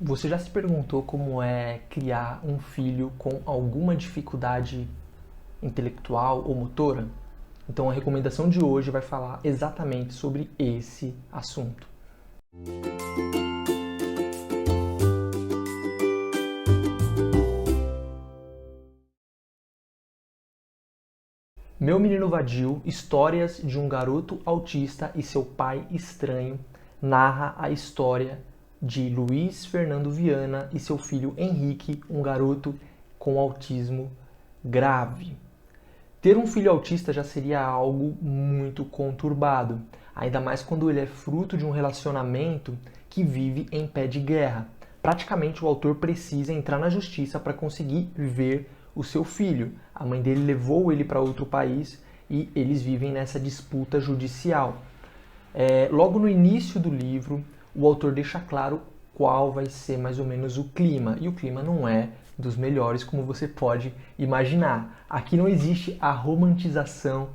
Você já se perguntou como é criar um filho com alguma dificuldade intelectual ou motora? Então a recomendação de hoje vai falar exatamente sobre esse assunto. Meu Menino Vadio, Histórias de um Garoto Autista e Seu Pai Estranho, narra a história de Luiz Fernando Viana e seu filho Henrique, um garoto com autismo grave. Ter um filho autista já seria algo muito conturbado, ainda mais quando ele é fruto de um relacionamento que vive em pé de guerra. Praticamente o autor precisa entrar na justiça para conseguir ver o seu filho. A mãe dele levou ele para outro país e eles vivem nessa disputa judicial. Logo no início do livro, o autor deixa claro qual vai ser mais ou menos o clima. E o clima não é dos melhores, como você pode imaginar. Aqui não existe a romantização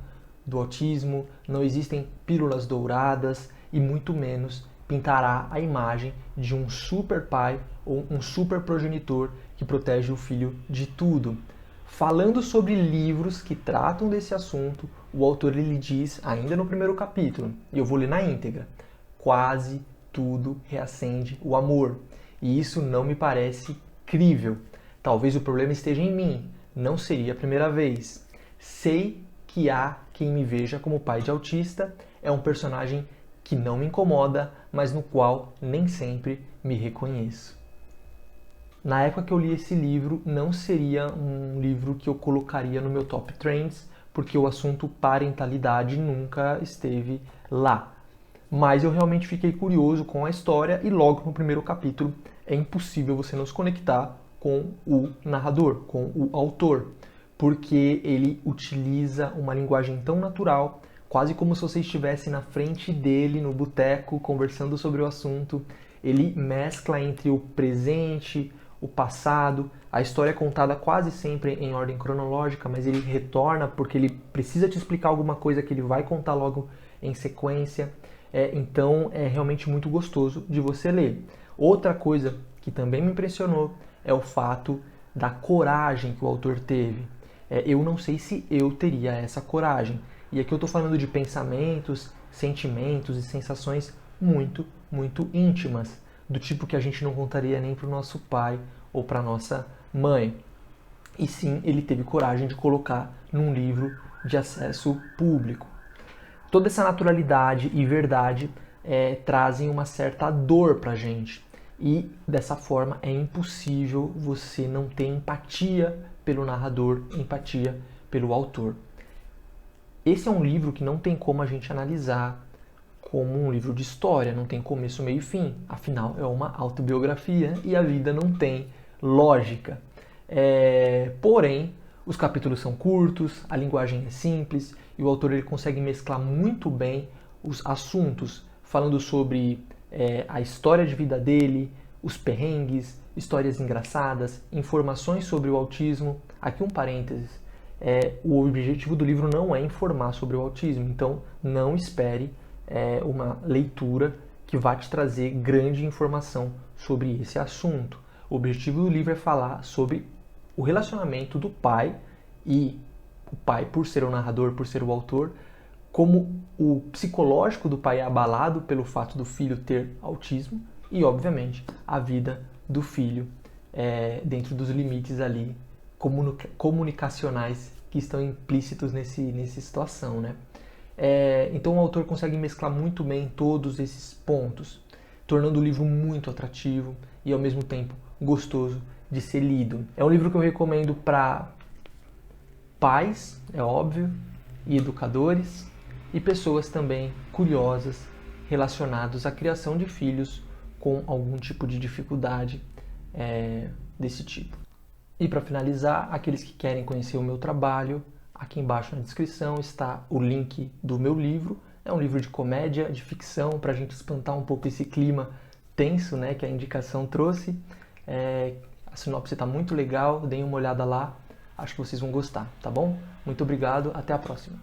do autismo, não existem pílulas douradas e muito menos pintará a imagem de um super pai ou um super progenitor que protege o filho de tudo. Falando sobre livros que tratam desse assunto, o autor lhe diz, ainda no primeiro capítulo, e eu vou ler na íntegra: quase tudo reacende o amor. E isso não me parece crível. Talvez o problema esteja em mim. Não seria a primeira vez. Sei que há quem me veja como pai de autista. É um personagem que não me incomoda, mas no qual nem sempre me reconheço. Na época que eu li esse livro, não seria um livro que eu colocaria no meu top trends, porque o assunto parentalidade nunca esteve lá. Mas eu realmente fiquei curioso com a história e logo no primeiro capítulo é impossível você não se conectar com o narrador, com o autor, porque ele utiliza uma linguagem tão natural, quase como se você estivesse na frente dele no boteco conversando sobre o assunto. Ele mescla entre o presente, o passado, a história é contada quase sempre em ordem cronológica, mas ele retorna porque ele precisa te explicar alguma coisa que ele vai contar logo em sequência. Então é realmente muito gostoso de você ler. Outra coisa que também me impressionou é o fato da coragem que o autor teve. Eu não sei se eu teria essa coragem. E aqui eu estou falando de pensamentos, sentimentos e sensações muito, muito íntimas, do tipo que a gente não contaria nem para o nosso pai ou para nossa mãe. E sim, ele teve coragem de colocar num livro de acesso público. Toda essa naturalidade e verdade trazem uma certa dor para a gente. E dessa forma é impossível você não ter empatia pelo narrador, empatia pelo autor. Esse é um livro que não tem como a gente analisar como um livro de história, não tem começo, meio e fim. Afinal, é uma autobiografia e a vida não tem lógica. Porém, os capítulos são curtos, a linguagem é simples e o autor ele consegue mesclar muito bem os assuntos, falando sobre a história de vida dele, os perrengues, histórias engraçadas, informações sobre o autismo. Aqui um parênteses, o objetivo do livro não é informar sobre o autismo, então não espere uma leitura que vai te trazer grande informação sobre esse assunto. O objetivo do livro é falar sobre o relacionamento do pai e o pai, por ser o narrador, por ser o autor, como o psicológico do pai é abalado pelo fato do filho ter autismo e, obviamente, a vida do filho dentro dos limites ali comunicacionais que estão implícitos nessa situação, né? Então o autor consegue mesclar muito bem todos esses pontos, tornando o livro muito atrativo e ao mesmo tempo gostoso de ser lido. É um livro que eu recomendo para pais, é óbvio, e educadores, e pessoas também curiosas relacionadas à criação de filhos com algum tipo de dificuldade desse tipo. E para finalizar, aqueles que querem conhecer o meu trabalho, aqui embaixo na descrição está o link do meu livro. É um livro de comédia, de ficção, para a gente espantar um pouco esse clima tenso, né, que a indicação trouxe. A sinopse está muito legal, deem uma olhada lá. Acho que vocês vão gostar, tá bom? Muito obrigado, até a próxima.